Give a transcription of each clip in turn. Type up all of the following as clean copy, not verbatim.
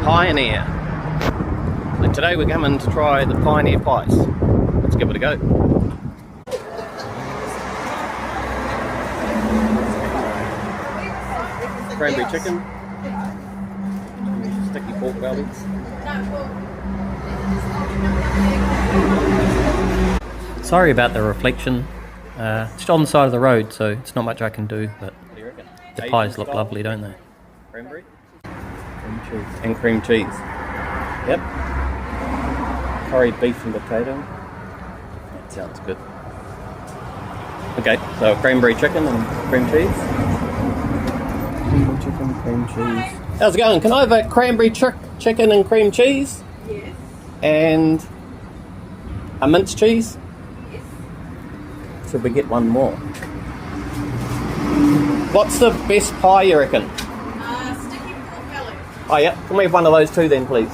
Pioneer. And today we're coming to try the Pioneer pies. Let's give it a go. Cranberry chicken. Sticky pork bellies. Sorry about the reflection. It's on the side of the road, so it's not much I can do, but the pies look lovely, don't they? Cranberry? Cream cheese. And cream cheese. Yep. Curry beef and potato. That sounds good. Okay, so cranberry chicken and cream cheese. Cranberry chicken, cream cheese. How's it going? Can I have a cranberry chicken and cream cheese? Yes. And a mince cheese? Yes. Should we get one more? What's the best pie you reckon? Sticky pork belly. Oh yeah, can we have one of those two then please?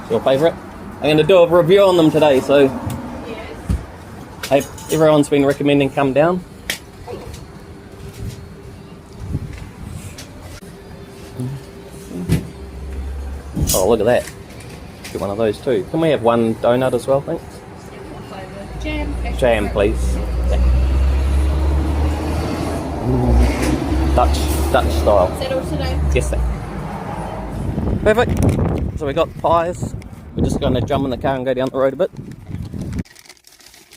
It's your favourite? I'm going to do a review on them today, so Yes. hey, everyone's been recommending come down. Oh, look at that. Get one of those too. Can we have one donut as well, thanks? Flavour. Jam. Jam, please. Dutch style. Is that all today? Yes, thank you. Perfect. So we got pies. We're just going to jump in the car and go down the road a bit.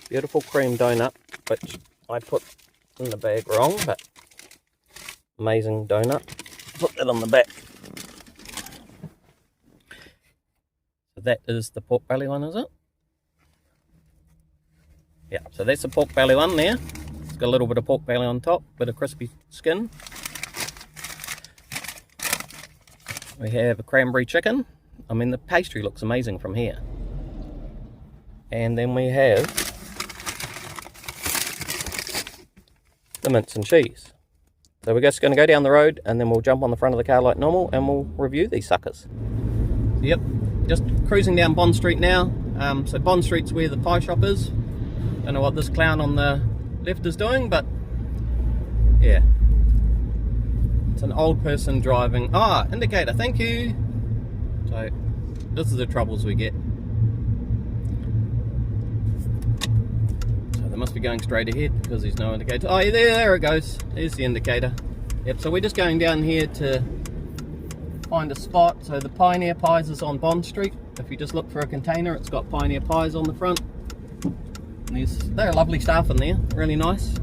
Beautiful cream donut, which I put in the bag wrong, but amazing donut. Put that on the back. So that is the pork belly one, is it? Yeah, so that's the pork belly one there. It's got a little bit of pork belly on top, bit of crispy skin. We have a cranberry chicken. I mean, the pastry looks amazing from here. And then we have the mince and cheese. So we're just going to go down the road and then we'll jump on the front of the car like normal and we'll review these suckers. Yep, just cruising down Bond Street now. So Bond Street's where the pie shop is. Don't know what this clown on the left is doing, but yeah. It's an old person driving. Ah, indicator, thank you. So this is the troubles we get. So they must be going straight ahead because there's no indicator. Oh, yeah, there it goes. There's the indicator. Yep, so we're just going down here to find a spot. So the Pioneer Pies is on Bond Street. If you just look for a container, it's got Pioneer Pies on the front. And they're lovely staff in there, really nice.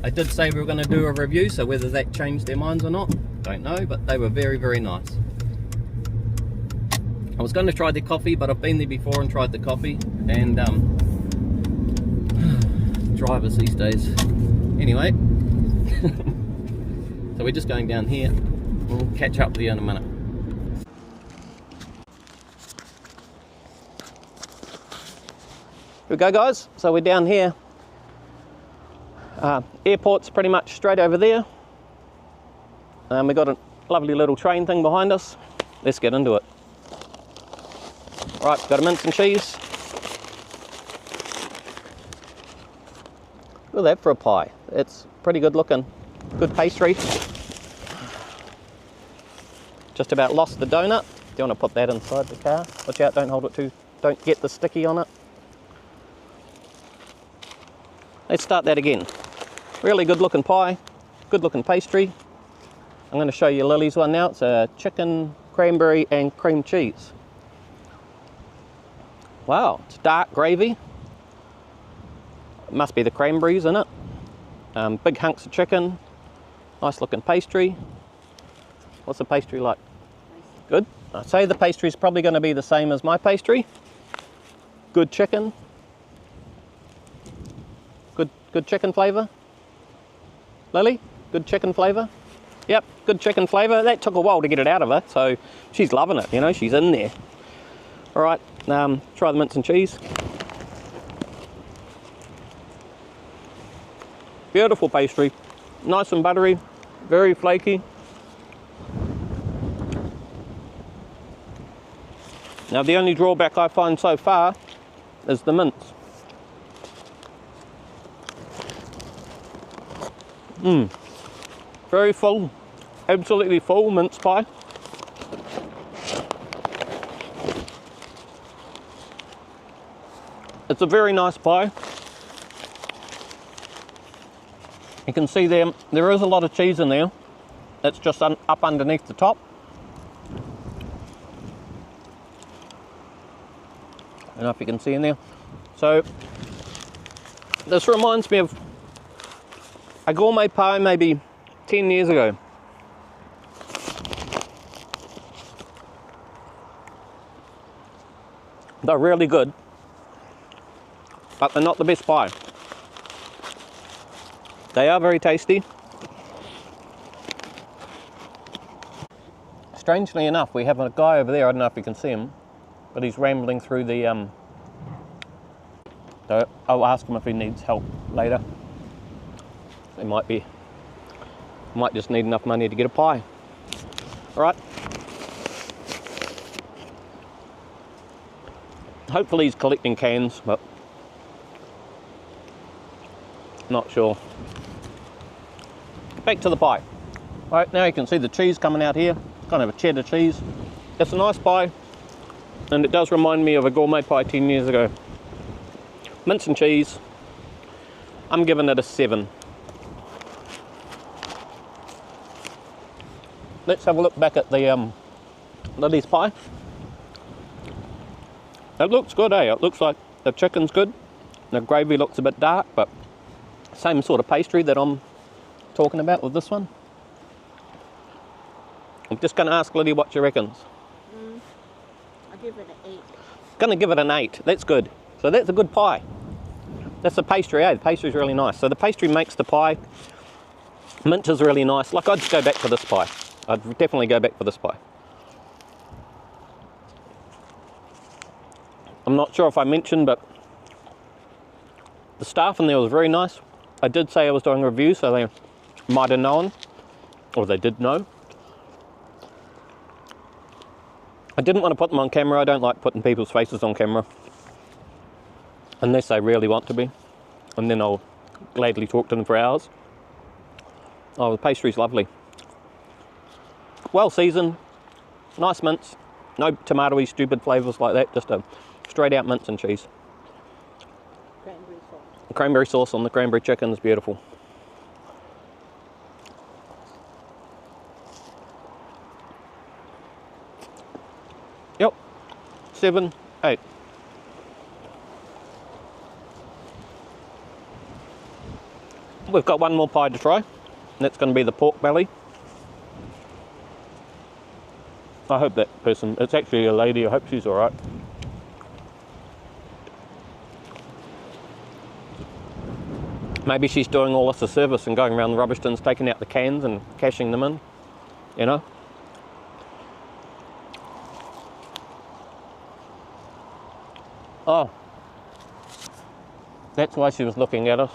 I did say we were going to do a review, so whether that changed their minds or not, don't know, but they were very, very nice. I was going to try their coffee, but I've been there before and tried the coffee, and drivers these days. Anyway, so we're just going down here. We'll catch up with you in a minute. Here we go, guys. So we're down here. Airport's pretty much straight over there. We've got a lovely little train thing behind us. Let's get into it. Right, got a mince and cheese. Look at that for a pie. It's pretty good looking. Good pastry. Just about lost the donut. Do you want to put that inside the car? Watch out, don't hold it too, don't get the sticky on it. Let's start that again. Really good looking pie, good looking pastry. I'm going to show you Lily's one now. It's a chicken, cranberry and cream cheese. Wow, it's dark gravy. It must be the cranberries in it. Big hunks of chicken, nice looking pastry. What's the pastry like? Good. I'd say the pastry is probably going to be the same as my pastry. Good chicken. Good chicken flavour. Lily, good chicken flavour? Yep, good chicken flavour. That took a while to get it out of her, so she's loving it, you know, she's in there. All right, try the mince and cheese. Beautiful pastry, nice and buttery, very flaky. Now the only drawback I find so far is the mince. Very full, absolutely full mince pie. It's a very nice pie. You can see there is a lot of cheese in there. It's just up underneath the top. I don't know if you can see in there. So this reminds me of a gourmet pie maybe 10 years ago. They're really good, but they're not the best pie. They are very tasty. Strangely enough, we have a guy over there, I don't know if you can see him, but he's rambling through the so I'll ask him if he needs help later. He might just need enough money to get a pie. All right. Hopefully he's collecting cans, but not sure. Back to the pie. All right, now you can see the cheese coming out here. Kind of a cheddar cheese. It's a nice pie, and it does remind me of a gourmet pie 10 years ago. Mince and cheese, I'm giving it a 7. Let's have a look back at the Lily's pie. It looks good, eh? It looks like the chicken's good. The gravy looks a bit dark, but same sort of pastry that I'm talking about with this one. I'm just going to ask Lily what she reckons. I'll give it an 8. Going to give it an 8. That's good. So that's a good pie. That's the pastry, eh? The pastry's really nice. So the pastry makes the pie. Mint is really nice. Like, I'd go back for this pie. I'd definitely go back for this pie. I'm not sure if I mentioned, but the staff in there was very nice. I did say I was doing a review, so they might have known, or they did know. I didn't want to put them on camera. I don't like putting people's faces on camera, unless they really want to be, and then I'll gladly talk to them for hours. Oh, the pastry's lovely. Well seasoned, nice mince, no tomatoey stupid flavours like that, just a straight out mince and cheese. Cranberry sauce. The cranberry sauce on the cranberry chicken is beautiful. Yep, 7, 8. We've got one more pie to try, and that's going to be the pork belly. I hope that person, it's actually a lady, I hope she's alright. Maybe she's doing all this a service and going around the rubbish bins, taking out the cans and cashing them in, you know. Oh, that's why she was looking at us.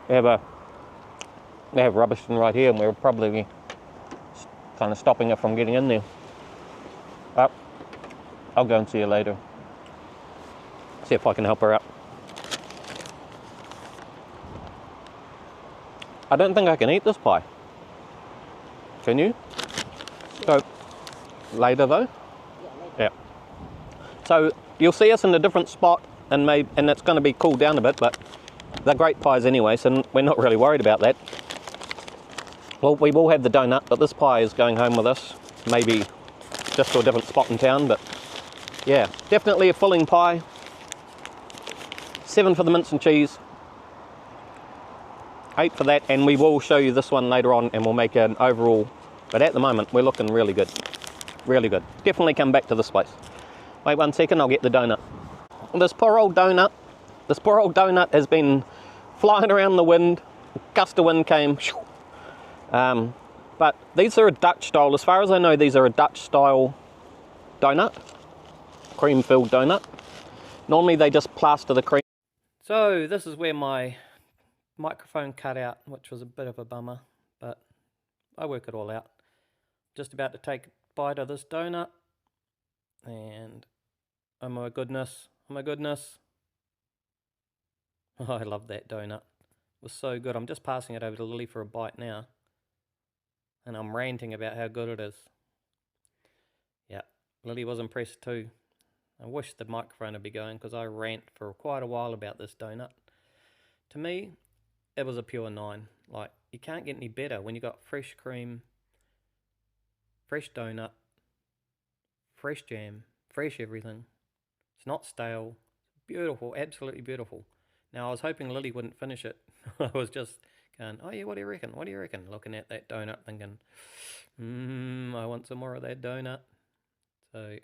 They have rubbish bin right here, and we're probably kind of stopping her from getting in there. But I'll go and see her later. See if I can help her out. I don't think I can eat this pie. Can you? So, later though? Yeah. So, you'll see us in a different spot, and it's going to be cooled down a bit, but they're great pies anyway, so we're not really worried about that. Well, we will have the donut, but this pie is going home with us. Maybe just to a different spot in town, but yeah, definitely a filling pie. 7 for the mince and cheese. 8 for that, and we will show you this one later on, and we'll make an overall. But at the moment, we're looking really good. Really good. Definitely come back to this place. Wait 1 second, I'll get the donut. This poor old donut has been flying around the wind. A gust of wind came. But these are a Dutch style. As far as I know, these are a Dutch style donut. Cream filled donut. Normally they just plaster the cream. So this is where my microphone cut out, which was a bit of a bummer, but I work it all out. Just about to take a bite of this donut, and oh my goodness, oh my goodness. Oh, I love that donut. It was so good. I'm just passing it over to Lily for a bite now, and I'm ranting about how good it is. Yeah, Lily was impressed too. I wish the microphone would be going because I rant for quite a while about this donut. To me, it was a pure 9. Like, you can't get any better when you got fresh cream, fresh donut, fresh jam, fresh everything. It's not stale. Beautiful, absolutely beautiful. Now, I was hoping Lily wouldn't finish it. I was just going, oh yeah, what do you reckon? What do you reckon? Looking at that donut thinking, I want some more of that donut. So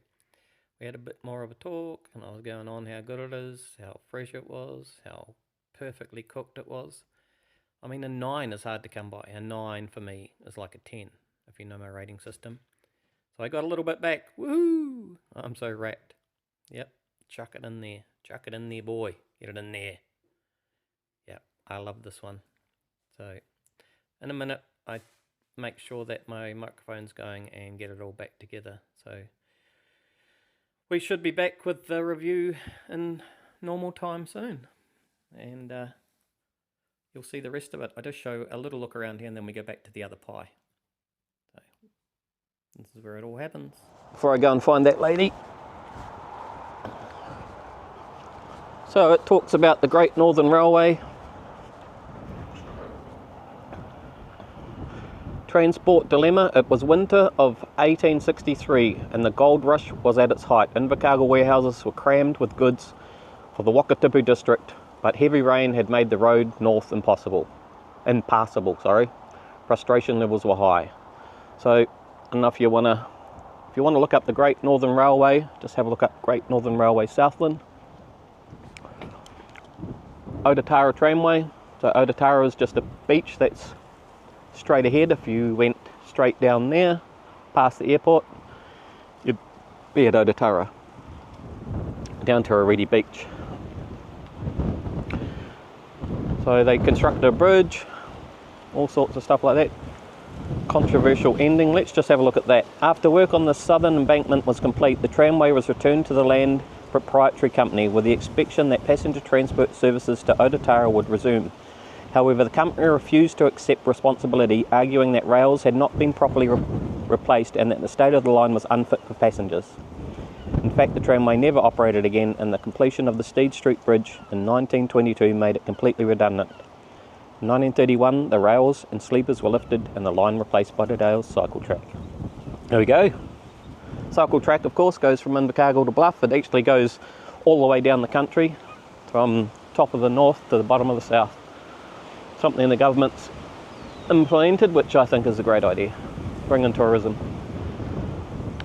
we had a bit more of a talk, and I was going on how good it is, how fresh it was, how perfectly cooked it was. I mean, a 9 is hard to come by. A 9 for me is like a 10, if you know my rating system. So I got a little bit back. Woohoo! I'm so wrapped. Yep, chuck it in there. Chuck it in there, boy. Get it in there. Yep, I love this one. So in a minute, I make sure that my microphone's going and get it all back together. So we should be back with the review in normal time soon. And you'll see the rest of it. I just show a little look around here and then we go back to the other pie. So this is where it all happens. Before I go and find that lady. So it talks about the Great Northern Railway. Transport dilemma. It was winter of 1863 and the gold rush was at its height. Invercargill warehouses were crammed with goods for the Wakatipu district, but heavy rain had made the road north impassable. Frustration levels were high. So I don't know if you want to look up the Great Northern Railway, just have a look up Great Northern Railway Southland. Otatara Tramway. So Otatara is just a beach that's straight ahead. If you went straight down there past the airport, you'd be at Otatara, down to Aridi Beach. So they constructed a bridge, all sorts of stuff like that. Controversial ending. Let's just have a look at that. After work on the southern embankment was complete, the tramway was returned to the land proprietary company with the expectation that passenger transport services to Otatara would resume. However, the company refused to accept responsibility, arguing that rails had not been properly replaced and that the state of the line was unfit for passengers. In fact, the tramway never operated again, and the completion of the Steed Street Bridge in 1922 made it completely redundant. In 1931, the rails and sleepers were lifted and the line replaced by today's cycle track. There we go. Cycle track, of course, goes from Invercargill to Bluff. It actually goes all the way down the country, from top of the north to the bottom of the south. Something the government's implemented, which I think is a great idea. Bring in tourism.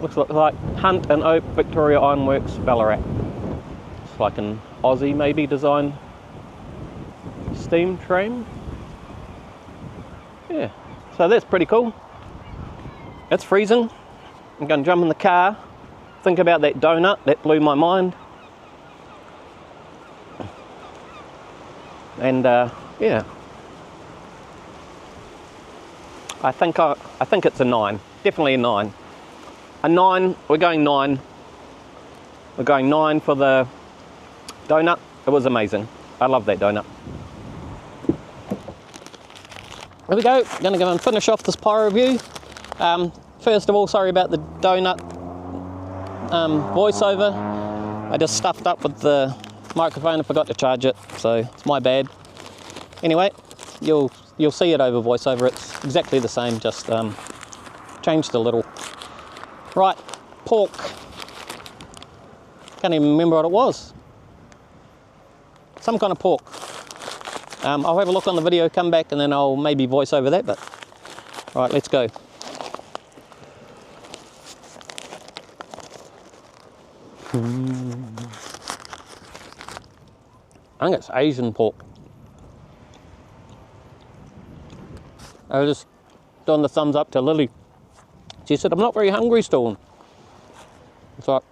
Looks like Hunt and Oak Victoria Ironworks Ballarat. It's like an Aussie maybe design steam tram. Yeah, so that's pretty cool. It's freezing. I'm going to jump in the car, think about that donut, that blew my mind. And yeah, I think it's a 9, definitely a 9. A 9, we're going 9. We're going 9 for the donut. It was amazing. I love that donut. Here we go. Going to go and finish off this pie review. First of all, sorry about the donut voiceover. I just stuffed up with the microphone and forgot to charge it, so it's my bad. Anyway, you'll see it over voiceover. It's exactly the same, just changed a little. Right, pork. Can't even remember what it was. Some kind of pork. I'll have a look on the video, come back, and then I'll maybe voice over that, but right, let's go. I think it's Asian pork. I was just doing the thumbs up to Lily. She said, I'm not very hungry still. It's like,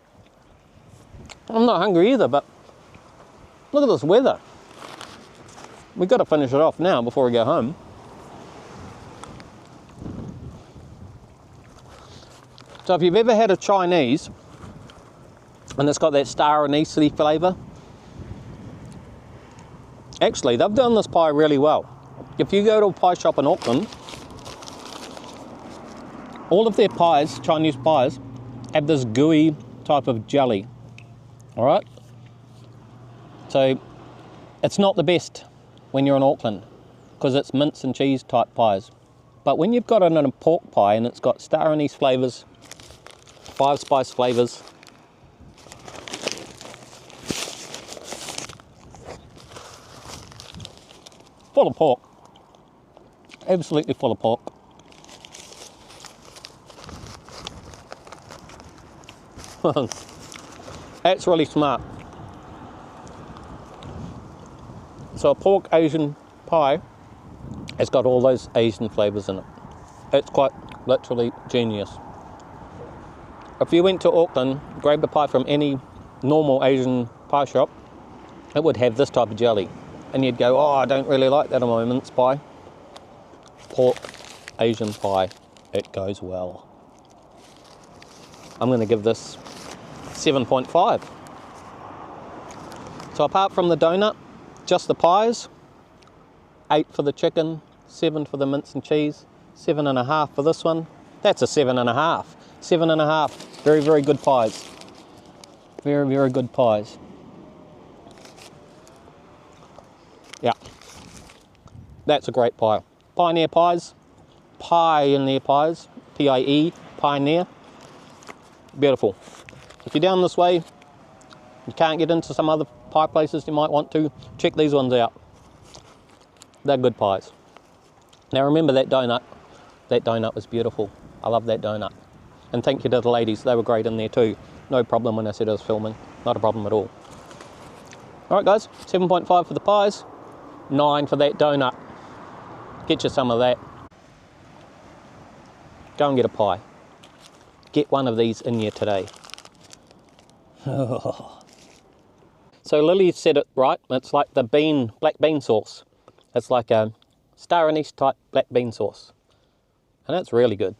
I'm not hungry either, but look at this weather. We've got to finish it off now before we go home. So if you've ever had a Chinese, and it's got that star anise-y flavour, actually they've done this pie really well. If you go to a pie shop in Auckland, all of their pies, Chinese pies, have this gooey type of jelly. All right. So it's not the best when you're in Auckland because it's mince and cheese type pies. But when you've got it in a pork pie and it's got star anise flavours, 5 spice flavours, full of pork, absolutely full of pork. That's really smart. So a pork Asian pie has got all those Asian flavours in it. It's quite literally genius. If you went to Auckland, grabbed a pie from any normal Asian pie shop, it would have this type of jelly. And you'd go, oh, I don't really like that on my mince pie. Pork Asian pie, it goes well. I'm going to give this 7.5. So apart from the donut, just the pies, 8 for the chicken, 7 for the mince and cheese, 7.5 for this one. That's a 7.5. 7.5. Very, very good pies. Very, very good pies. Yeah. That's a great pie. Pioneer Pies. Pioneer Pies. P-I-E. Pioneer. Beautiful. If you're down this way, you can't get into some other pie places you might want to, check these ones out. They're good pies. Now remember that donut. That donut was beautiful. I love that donut. And thank you to the ladies, they were great in there too. No problem when I said I was filming. Not a problem at all. Alright guys, 7.5 for the pies, 9 for that donut. Get you some of that. Go and get a pie. Get one of these in you today. So Lily said it right, it's like the black bean sauce. It's like a star anise type black bean sauce. And that's really good.